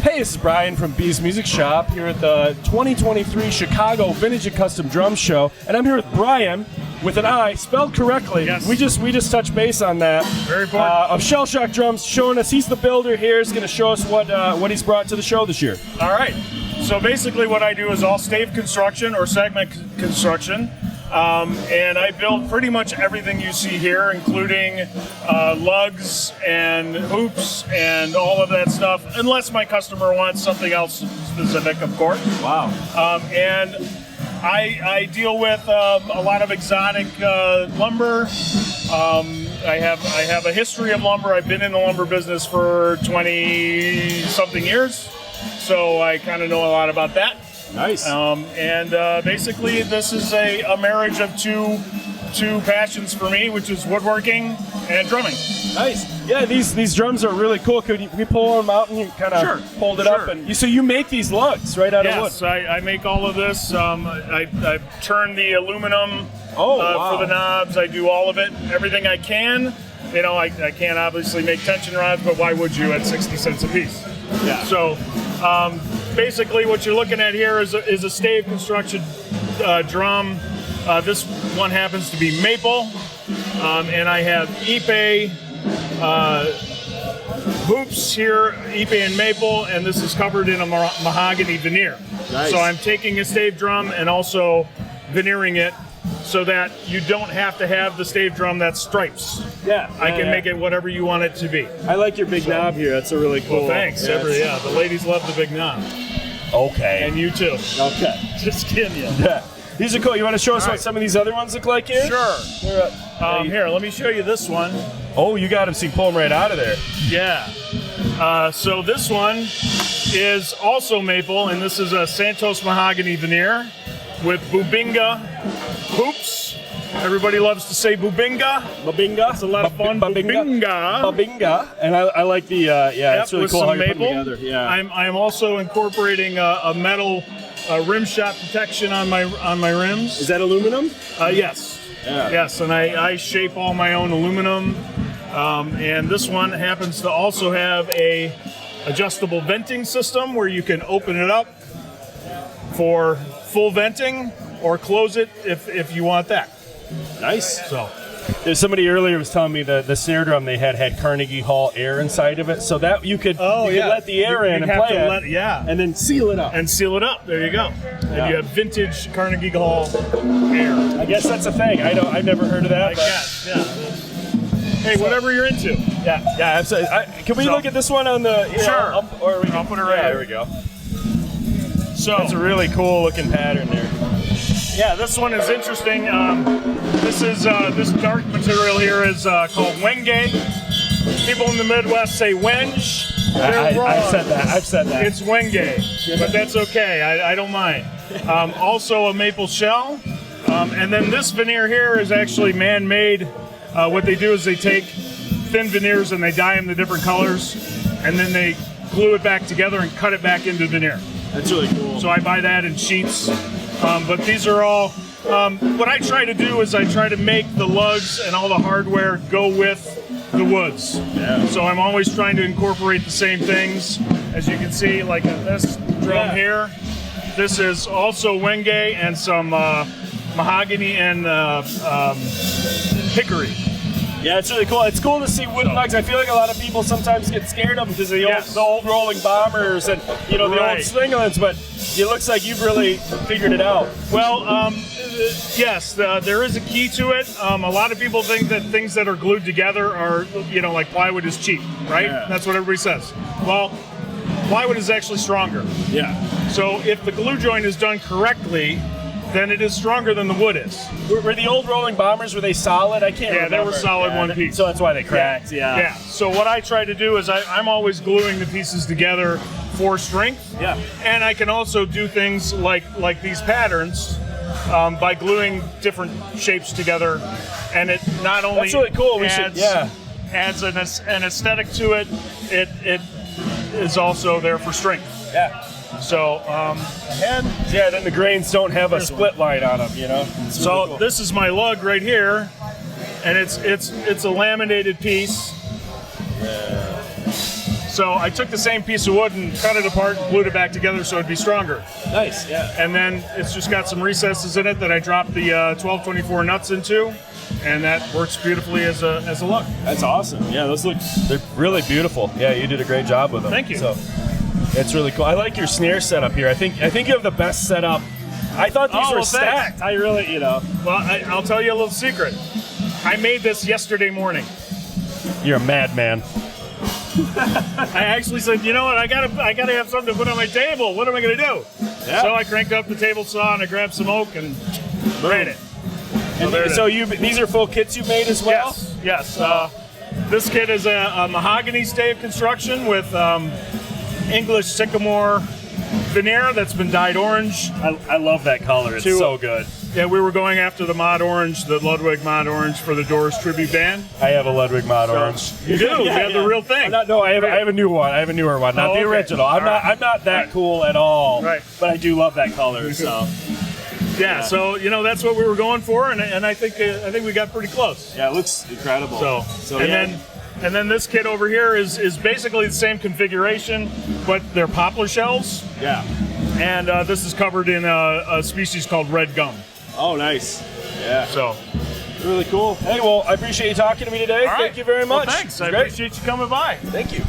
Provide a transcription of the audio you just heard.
Hey, this is Brian from B's Music Shop here at the 2023 Chicago Vintage and Custom Drum Show, and I'm here with Brian with an I spelled correctly. Yes. We just touched base on that. Very important. Of Shell Shock Drums, showing us he's the builder here. He's going to show us what he's brought to the show this year. All right. So basically, what I do is all stave construction or segment construction. And I build pretty much everything you see here, including lugs and hoops and all of that stuff, unless my customer wants something else specific, of course. Wow. And I deal with a lot of exotic lumber. I have a history of lumber. I've been in the lumber business for 20-something years, so I kind of know a lot about that. Nice. And basically, this is a marriage of two passions for me, which is woodworking and drumming. Nice. Yeah, these drums are really cool. Could we pull them out and you kind of hold it up? And so you make these lugs right out of wood? Yes, I make all of this. I turn the aluminum wow. for the knobs. I do all of it, everything I can. You know, I can't obviously make tension rods, but why would you at 60 cents a piece? Yeah. So basically what you're looking at here is a stave construction drum. This one happens to be maple, and I have Ipe hoops here, Ipe and maple, and this is covered in a mahogany veneer. Nice. So I'm taking a stave drum and also veneering it so that you don't have to have the stave drum that's stripes. Yeah. I can make it whatever you want it to be. I like your big knob here. That's a really cool. Well, thanks. Yeah, The ladies love the big knob. Okay. And you too. Okay. Just kidding you. Yeah. These are cool. You want to show us All what right. some of these other ones look like here? Sure. Here, let me show you this one. Oh, you got them, so you pull them right out of there. Yeah. So this one is also maple, and this is a Santos mahogany veneer with Bubinga hoops. Everybody loves to say Bubinga. Babinga. It's a lot of fun. Bubinga. Babinga. And I like the, it's really with cool some how you put maple. them together. Yeah. I'm also incorporating a metal rim shot protection on my rims. Is that aluminum? Yes. Yeah. Yes, and I shape all my own aluminum. And this one happens to also have a adjustable venting system where you can open it up for full venting or close it if you want that. Nice. So there's somebody earlier was telling me the snare drum they had Carnegie Hall air inside of it, so that you could let the air in and play it, and then seal it up. And seal it up. There you go. And you have vintage Carnegie Hall air. I guess that's a thing. I've never heard of that. I guess. Yeah. Hey, whatever you're into. Yeah, absolutely. Can we look at this one on the? Sure. I'll put it right There here. we go. So that's a really cool looking pattern there. Yeah, this one is interesting. This dark material here is called wenge. People in the Midwest say wenge. I've said that. It's wenge, but that's okay. I don't mind. Also a maple shell. And then this veneer here is actually man-made. What they do is they take thin veneers and they dye them the different colors, and then they glue it back together and cut it back into veneer. That's really cool. So I buy that in sheets. But these are all, what I try to do is I try to make the lugs and all the hardware go with the woods. Yeah. So I'm always trying to incorporate the same things. As you can see, like this drum here, this is also wenge and some mahogany and hickory. Yeah, it's really cool. It's cool to see wooden lugs. I feel like a lot of people sometimes get scared of them because of the old rolling bombers and the old Slingerlands, but it looks like you've really figured it out. Well, yes, there is a key to it. A lot of people think that things that are glued together are, like plywood is cheap, right? Yeah. That's what everybody says. Well, plywood is actually stronger. Yeah. So if the glue joint is done correctly, then it is stronger than the wood is. Were the old rolling bombers, were they solid? I can't remember. Yeah, they were solid one piece. So that's why they cracked, Yeah. So what I try to do is I'm always gluing the pieces together for strength. Yeah. And I can also do things like these patterns by gluing different shapes together. And it not only that's really cool. adds an aesthetic to it, it is also there for strength. Yeah. So, then the grains don't have a split line on them, It's really cool. This is my lug right here, and it's a laminated piece. So I took the same piece of wood and cut it apart and glued it back together so it'd be stronger. Nice, yeah. And then it's just got some recesses in it that I dropped the 1224 nuts into, and that works beautifully as a look. That's awesome. Yeah, they're really beautiful. Yeah, you did a great job with them. Thank you. So it's really cool. I like your snare setup here. I think you have the best setup. I thought these were stacked. I really, Well, I'll tell you a little secret. I made this yesterday morning. You're a madman. I actually said, you know what? I gotta have something to put on my table. What am I gonna do? Yeah. So I cranked up the table saw and I grabbed some oak and ran it. So these are full kits you made as well? Yes. This kit is a mahogany stave construction with English sycamore veneer that's been dyed orange. I love that color. It's so good. Yeah, we were going after the mod orange, the Ludwig mod orange for the Doors tribute band. I have a Ludwig mod orange. You do? You have the real thing. I have a new one. I have a newer one, not the original. I'm not that cool at all. Right. But I do love that color. So. Yeah, so that's what we were going for, and I think we got pretty close. Yeah, it looks incredible. And then this kit over here is basically the same configuration, but they're poplar shells. Yeah. And this is covered in a species called red gum. Oh, nice. Yeah. So. Really cool. Hey, well, I appreciate you talking to me today. All right. Thank you very much. Well, thanks. I appreciate you coming by. Thank you.